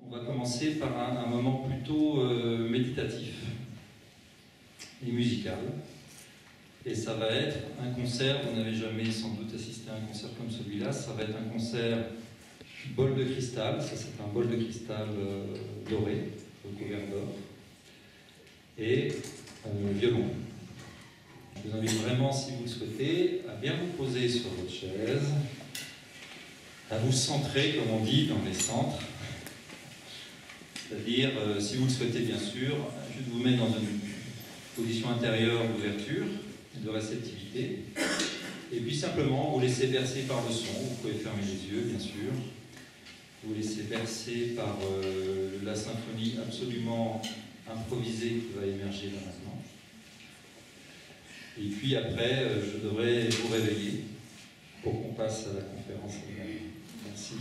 On va commencer par un moment plutôt méditatif et musical. Et ça va être un concert, vous n'avez jamais sans doute assisté à un concert comme celui-là, ça va être un concert bol de cristal, ça c'est un bol de cristal doré, recouvert d'or, et violon. Je vous invite vraiment, si vous le souhaitez, à bien vous poser sur votre chaise, à vous centrer, comme on dit, dans les centres. C'est-à-dire, si vous le souhaitez bien sûr, juste vous mettre dans une position intérieure d'ouverture et de réceptivité. Et puis simplement, vous laissez bercer par le son. Vous pouvez fermer les yeux, bien sûr. Vous laissez bercer par la symphonie absolument improvisée qui va émerger là maintenant. Et puis après, je devrais vous réveiller pour qu'on passe à la conférence. Merci.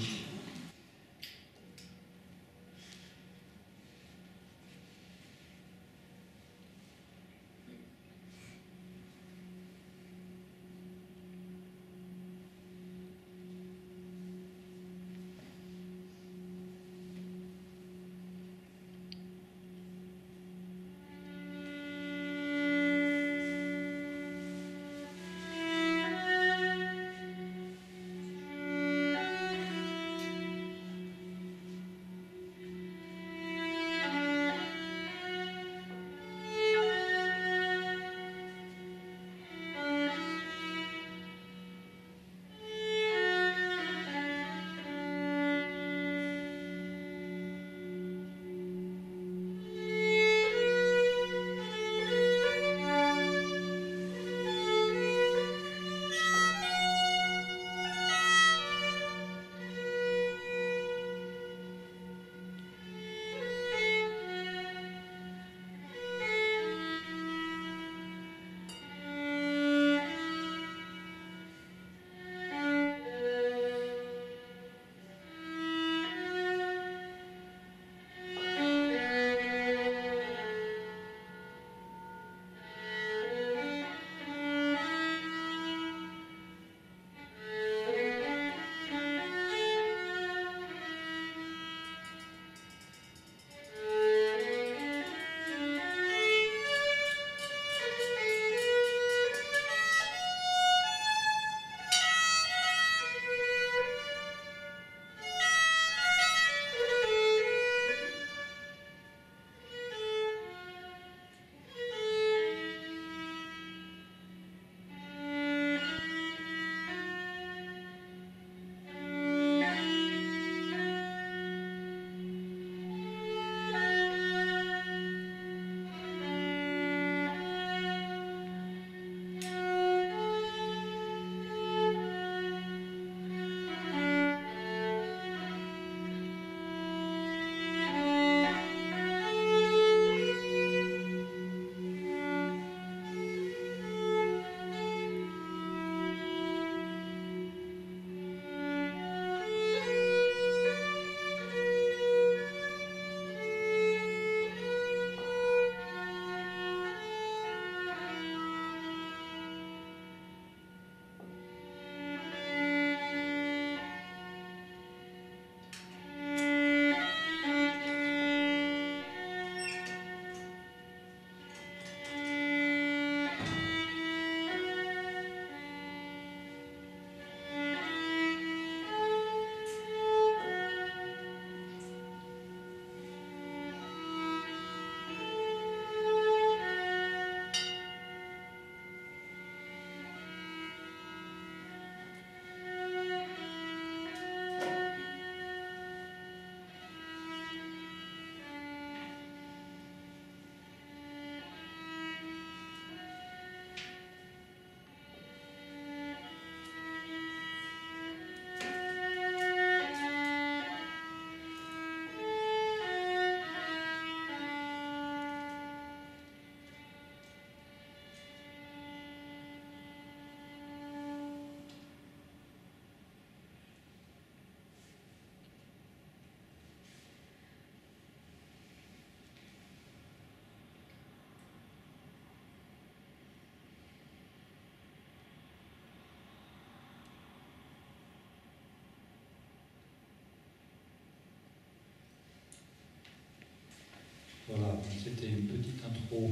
c'était une petite intro.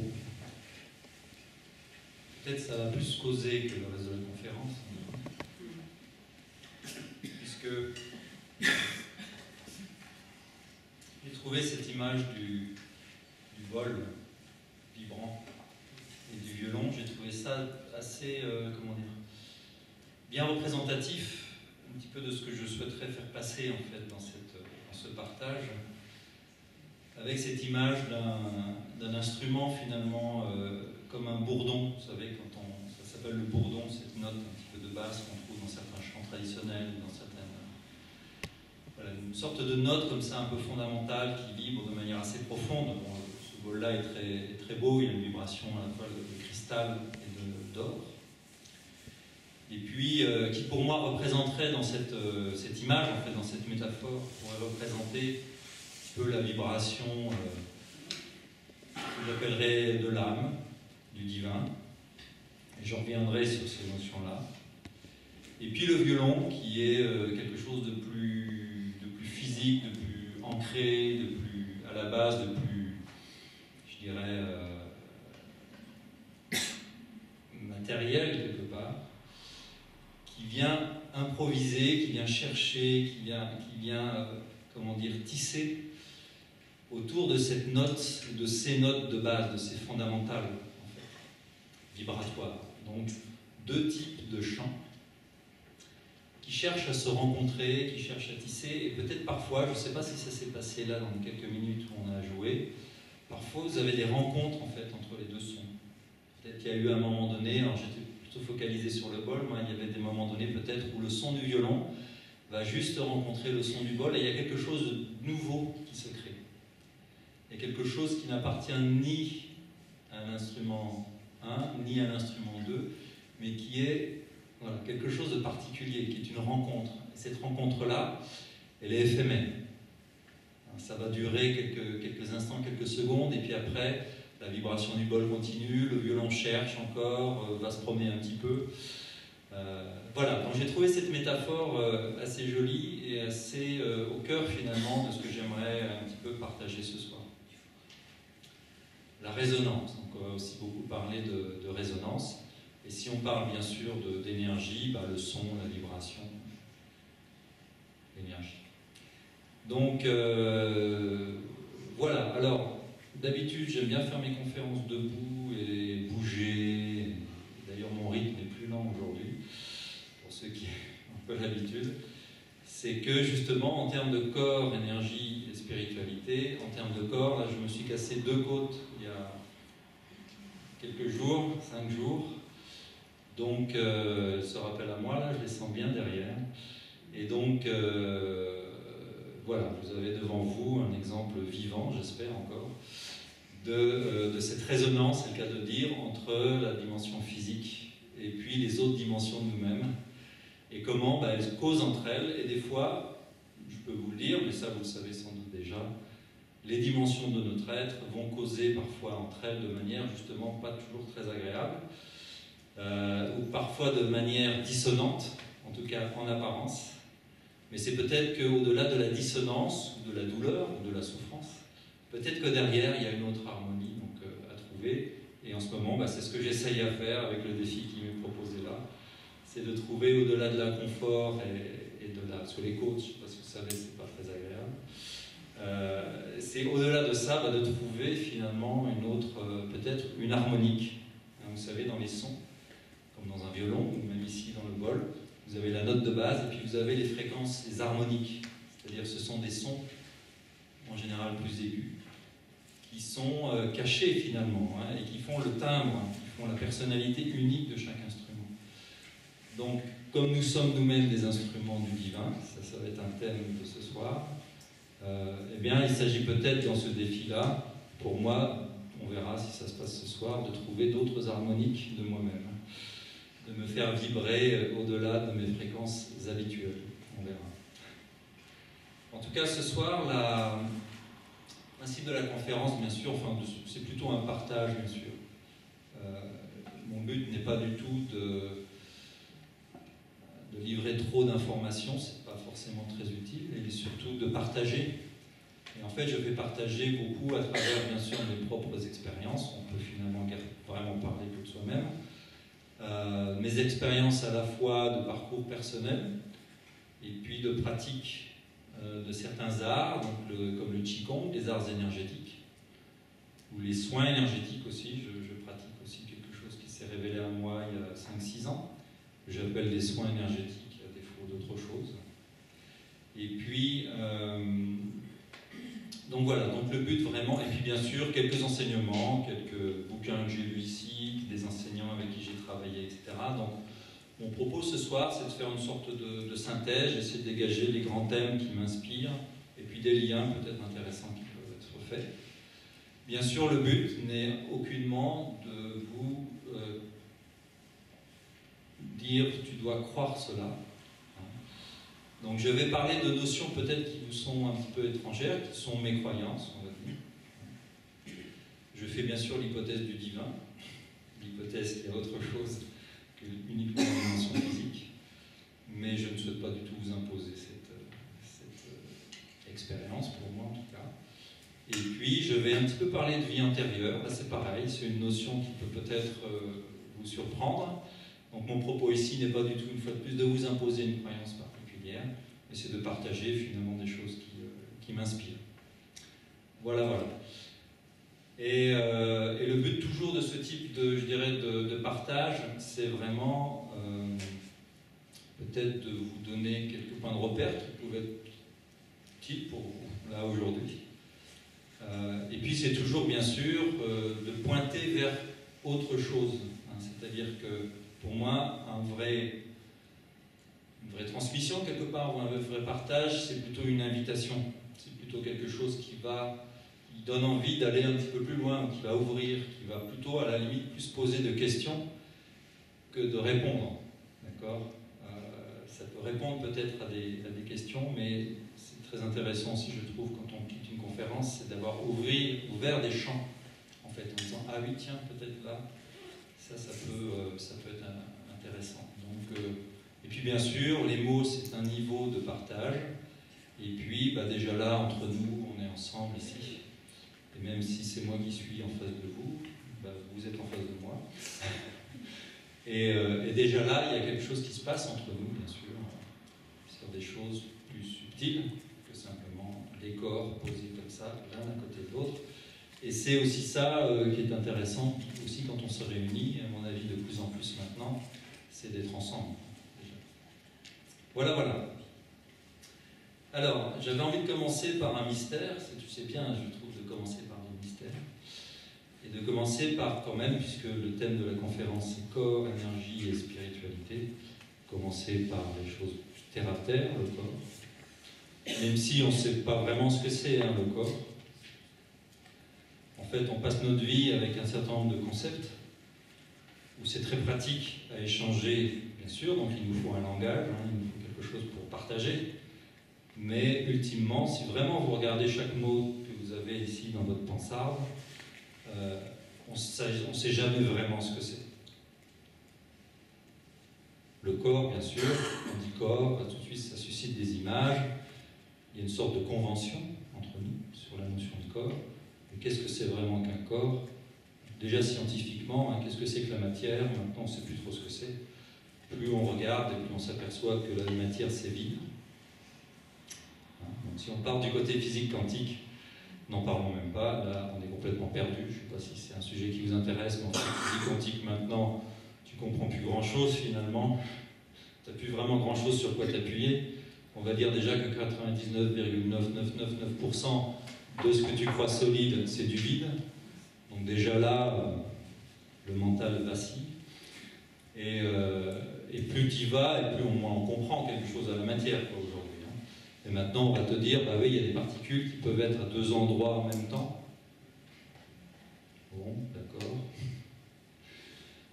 Peut-être ça va plus causer que le reste de la conférence. Puisque j'ai trouvé cette image du bol vibrant et du violon, j'ai trouvé ça assez, comment dire, bien représentatif un petit peu de ce que je souhaiterais faire passer en fait dans ce partage, avec cette image d'un instrument finalement comme un bourdon. Vous savez, ça s'appelle le bourdon, cette note un petit peu de basse qu'on trouve dans certains chants traditionnels, dans certaines, voilà, une sorte de note comme ça un peu fondamentale qui vibre de manière assez profonde. Bon, ce bol-là est très beau, il y a une vibration à la fois de cristal et d'or. Et puis, qui pour moi représenterait dans cette image, en fait, dans cette métaphore, pourrait représenter un peu la vibration que j'appellerais de l'âme, du divin. Et je reviendrai sur ces notions-là. Et puis le violon, qui est quelque chose de plus physique, de plus ancré, de plus à la base, de plus, je dirais, matériel quelque part, qui vient improviser, qui vient chercher, qui vient comment dire, tisser autour de cette note, de ces notes de base, de ces fondamentales, en fait, vibratoires. Donc, deux types de chants qui cherchent à se rencontrer, qui cherchent à tisser, et peut-être parfois, je ne sais pas si ça s'est passé là dans les quelques minutes où on a joué, parfois vous avez des rencontres en fait entre les deux sons. Peut-être qu'il y a eu un moment donné, alors j'étais plutôt focalisé sur le bol, moi il y avait des moments donnés peut-être où le son du violon va juste rencontrer le son du bol et il y a quelque chose de nouveau qui se crée. Il y a quelque chose qui n'appartient ni à un instrument 1, ni à l'instrument 2, mais qui est voilà, quelque chose de particulier, qui est une rencontre. Et cette rencontre-là, elle est éphémère. Ça va durer quelques instants, quelques secondes, et puis après, la vibration du bol continue, le violon cherche encore, va se promener un petit peu. Voilà, donc j'ai trouvé cette métaphore assez jolie et assez au cœur finalement de ce que j'aimerais un petit peu partager ce soir. La résonance, donc on va aussi beaucoup parler de résonance. Et si on parle bien sûr d'énergie, bah, le son, la vibration, l'énergie. Donc voilà, alors d'habitude j'aime bien faire mes conférences debout et bouger. D'ailleurs mon rythme est plus lent aujourd'hui, pour ceux qui ont un peu l'habitude. C'est que justement en termes de corps, énergie et spiritualité, en termes de corps, là je me suis cassé 2 côtes il y a quelques jours, 5 jours. Donc, se rappelle à moi, là, je les sens bien derrière. Et donc, voilà, vous avez devant vous un exemple vivant, j'espère encore, de cette résonance, c'est le cas de dire, entre la dimension physique et puis les autres dimensions de nous-mêmes. Et comment elles causent entre elles. Et des fois, je peux vous le dire, mais ça vous le savez sans doute déjà, les dimensions de notre être vont causer parfois entre elles de manière justement pas toujours très agréable. Ou parfois de manière dissonante, en tout cas en apparence. Mais c'est peut-être qu'au-delà de la dissonance, ou de la douleur, ou de la souffrance, peut-être que derrière, il y a une autre harmonie donc, à trouver. Et en ce moment, c'est ce que j'essaye à faire avec le défi qui m'est proposé là. C'est de trouver au-delà de l'inconfort et de la... Sur les côtes, je ne sais pas si vous savez, c'est pas très agréable. C'est au-delà de ça, de trouver finalement une autre, peut-être une harmonique. Hein, vous savez, dans les sons, comme dans un violon, ou même ici dans le bol, vous avez la note de base et puis vous avez les fréquences, les harmoniques. C'est-à-dire ce sont des sons, en général plus aigus, qui sont cachés finalement, hein, et qui font le timbre, hein, qui font la personnalité unique de chaque instrument. Donc, comme nous sommes nous-mêmes des instruments du divin, ça va être un thème de ce soir, eh bien, il s'agit peut-être dans ce défi-là, pour moi, on verra si ça se passe ce soir, de trouver d'autres harmoniques de moi-même, de me faire vibrer au-delà de mes fréquences habituelles. On verra. En tout cas, ce soir, le principe de la conférence, bien sûr, enfin, c'est plutôt un partage, bien sûr. Mon but n'est pas du tout de livrer trop d'informations, c'est pas forcément très utile, mais surtout de partager Et en fait, je vais partager beaucoup à travers, bien sûr, mes propres expériences. On peut finalement vraiment parler que de soi-même. Mes expériences à la fois de parcours personnel et puis de pratique de certains arts, donc comme le Qigong, les arts énergétiques, ou les soins énergétiques aussi. Je pratique aussi quelque chose qui s'est révélé à moi il y a 5-6 ans, que j'appelle des soins énergétiques à défaut d'autre chose. Et puis, donc voilà, donc le but vraiment, et puis bien sûr quelques enseignements, quelques bouquins que j'ai lus ici, des enseignants avec qui j'ai travaillé, etc. Donc mon propos ce soir, c'est de faire une sorte de synthèse, j'essaie de dégager les grands thèmes qui m'inspirent, et puis des liens peut-être intéressants qui peuvent être faits. Bien sûr, le but n'est aucunement de vous dire « tu dois croire cela ». Donc je vais parler de notions peut-être qui vous sont un petit peu étrangères, qui sont mes croyances, on va dire. Je fais bien sûr l'hypothèse du divin, l'hypothèse qu'il y a autre chose que uniquement la dimension physique, mais je ne souhaite pas du tout vous imposer cette expérience, pour moi en tout cas. Et puis je vais un petit peu parler de vie antérieure, là c'est pareil, c'est une notion qui peut peut-être vous surprendre. Donc mon propos ici n'est pas du tout, une fois de plus, de vous imposer une croyance particulière, mais c'est de partager finalement des choses qui m'inspirent. Voilà, voilà. Et le but toujours de ce type de, je dirais, de partage, c'est vraiment peut-être de vous donner quelques points de repère qui peuvent être utiles pour vous, là aujourd'hui. Et puis c'est toujours bien sûr de pointer vers autre chose, hein, c'est-à-dire que pour moi une vraie transmission quelque part ou un vrai partage, c'est plutôt une invitation, c'est plutôt quelque chose qui donne envie d'aller un petit peu plus loin, qui va ouvrir, qui va plutôt à la limite plus poser de questions que de répondre, d'accord. Ça peut répondre peut-être à des questions, mais c'est très intéressant aussi, je trouve, quand on quitte une conférence, c'est d'avoir ouvert des champs, en fait, en disant « Ah oui, tiens, peut-être là, ça peut être intéressant. » Donc, et puis bien sûr, les mots, c'est un niveau de partage. Et puis, déjà là, entre nous, on est ensemble ici. Et même si c'est moi qui suis en face de vous, vous êtes en face de moi. Et déjà là, il y a quelque chose qui se passe entre nous, bien sûr, sur des choses plus subtiles que simplement des corps posés comme ça, l'un à côté de l'autre. Et c'est aussi ça qui est intéressant, aussi quand on se réunit, à mon avis de plus en plus maintenant, c'est d'être ensemble. Déjà. Voilà, voilà. Alors, j'avais envie de commencer par un mystère, tu sais bien, je trouve, de commencer par des mystères. Et de commencer par, quand même, puisque le thème de la conférence c'est corps, énergie et spiritualité, commencer par les choses terre à terre, le corps. Même si on ne sait pas vraiment ce que c'est, hein, le corps. En fait, on passe notre vie avec un certain nombre de concepts, où c'est très pratique à échanger, bien sûr, donc il nous faut un langage, hein, il nous faut quelque chose pour partager. Mais ultimement, si vraiment vous regardez chaque mot que vous avez ici dans votre pansarde, on ne sait jamais vraiment ce que c'est. Le corps, bien sûr, on dit corps, tout de suite ça suscite des images, il y a une sorte de convention entre nous sur la notion de corps. Mais qu'est-ce que c'est vraiment qu'un corps? Déjà scientifiquement, hein, qu'est-ce que c'est que la matière? Maintenant on ne sait plus trop ce que c'est. Plus on regarde et plus on s'aperçoit que la matière c'est vide. Donc, si on part du côté physique quantique, n'en parlons même pas, là on est complètement perdu. Je ne sais pas si c'est un sujet qui vous intéresse, mais en physique quantique maintenant, tu ne comprends plus grand-chose finalement. Tu n'as plus vraiment grand-chose sur quoi t'appuyer. On va dire déjà que 99,9999% de ce que tu crois solide, c'est du vide. Donc déjà là, le mental vacille. Et plus tu y vas, et plus moins on comprend quelque chose à la matière aujourd'hui. Et maintenant, on va te dire, oui, il y a des particules qui peuvent être à deux endroits en même temps. Bon, d'accord.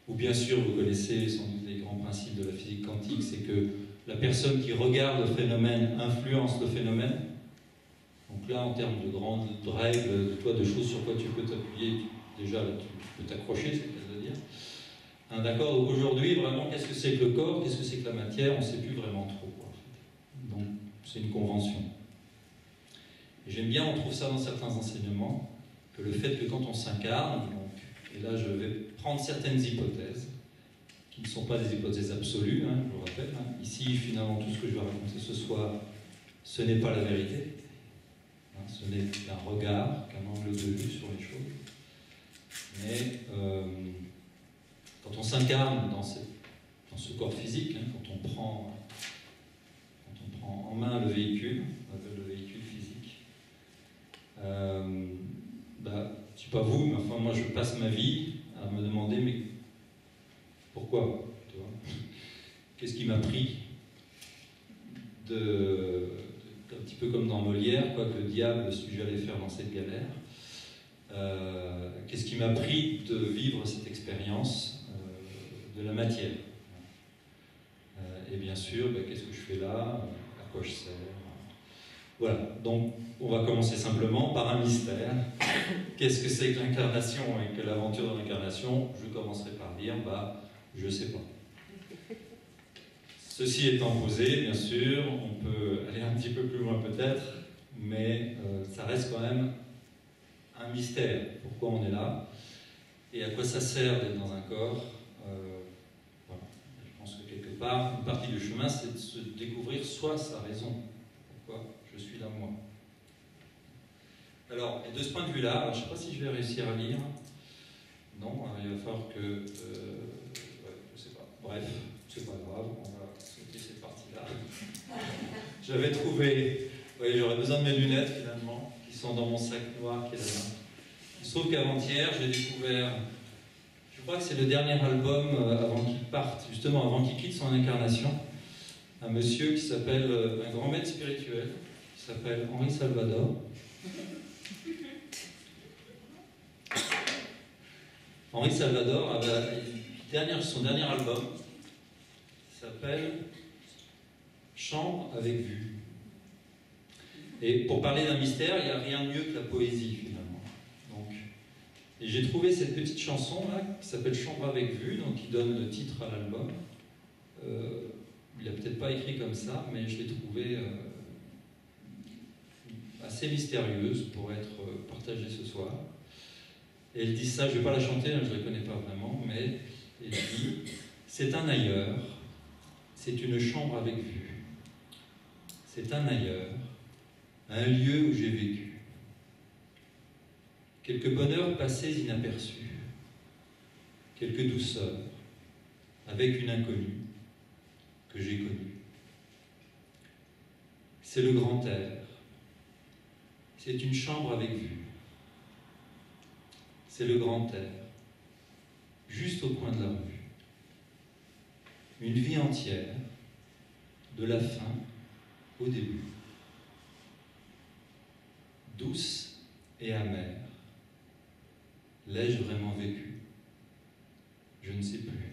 Ou bien sûr, vous connaissez sans doute les grands principes de la physique quantique, c'est que la personne qui regarde le phénomène influence le phénomène. Donc là, en termes de grandes règles, de choses sur quoi tu peux t'appuyer, déjà, là, tu peux t'accrocher, c'est ce que je veux dire. Hein, d'accord, donc aujourd'hui, vraiment, qu'est-ce que c'est que le corps, qu'est-ce que c'est que la matière, on ne sait plus vraiment trop, quoi, en fait. Donc, c'est une convention. Et j'aime bien, on trouve ça dans certains enseignements, que le fait que quand on s'incarne, et là je vais prendre certaines hypothèses, qui ne sont pas des hypothèses absolues, hein, je vous rappelle, hein. Ici finalement tout ce que je vais raconter ce soir, ce n'est pas la vérité, hein, ce n'est qu'un regard, qu'un angle de vue sur les choses. Mais quand on s'incarne dans ce corps physique, hein, quand on prend en main le véhicule physique, je sais pas vous, mais enfin moi je passe ma vie à me demander mais pourquoi, tu vois, qu'est-ce qui m'a pris un petit peu comme dans Molière, quoi, que le diable suis-je allé faire dans cette galère, qu'est-ce qui m'a pris de vivre cette expérience de la matière, et bien sûr qu'est-ce que je fais là, à quoi je sers. Voilà, donc on va commencer simplement par un mystère. Qu'est-ce que c'est que l'incarnation et que l'aventure de l'incarnation? Je commencerai par dire, je sais pas. Ceci étant posé, bien sûr, on peut aller un petit peu plus loin peut-être, mais ça reste quand même un mystère. Pourquoi on est là et à quoi ça sert d'être dans un corps. Voilà. Je pense que quelque part, une partie du chemin, c'est de se découvrir soi sa raison. Pourquoi je suis là moi. Alors, et de ce point de vue-là, je ne sais pas si je vais réussir à lire. Non, il va falloir que... ouais, je ne sais pas. Bref, c'est pas grave, on va sauter cette partie-là. J'avais trouvé... Oui, j'aurais besoin de mes lunettes, finalement, qui sont dans mon sac noir qui est là-bas. Il se trouve qu'avant-hier, j'ai découvert... Je crois que c'est le dernier album avant qu'il parte, justement, avant qu'il quitte son incarnation. Un monsieur qui s'appelle... un grand maître spirituel, qui s'appelle Henri Salvador. Henri Salvador avait son dernier album qui s'appelle Chambre avec vue. Et pour parler d'un mystère, il n'y a rien de mieux que la poésie finalement. Et j'ai trouvé cette petite chanson là qui s'appelle Chambre avec vue, donc qui donne le titre à l'album. Il n'a peut-être pas écrit comme ça, mais je l'ai trouvée assez mystérieuse pour être partagée ce soir. Et elle dit ça, je ne vais pas la chanter, je ne la connais pas vraiment, mais elle dit « C'est un ailleurs, c'est une chambre avec vue. C'est un ailleurs, un lieu où j'ai vécu. Quelques bonheurs passés inaperçus, quelques douceurs, avec une inconnue que j'ai connue. C'est le grand air, c'est une chambre avec vue. C'est le grand air, juste au coin de la rue. Une vie entière, de la fin au début. Douce et amère. L'ai-je vraiment vécu? Je ne sais plus.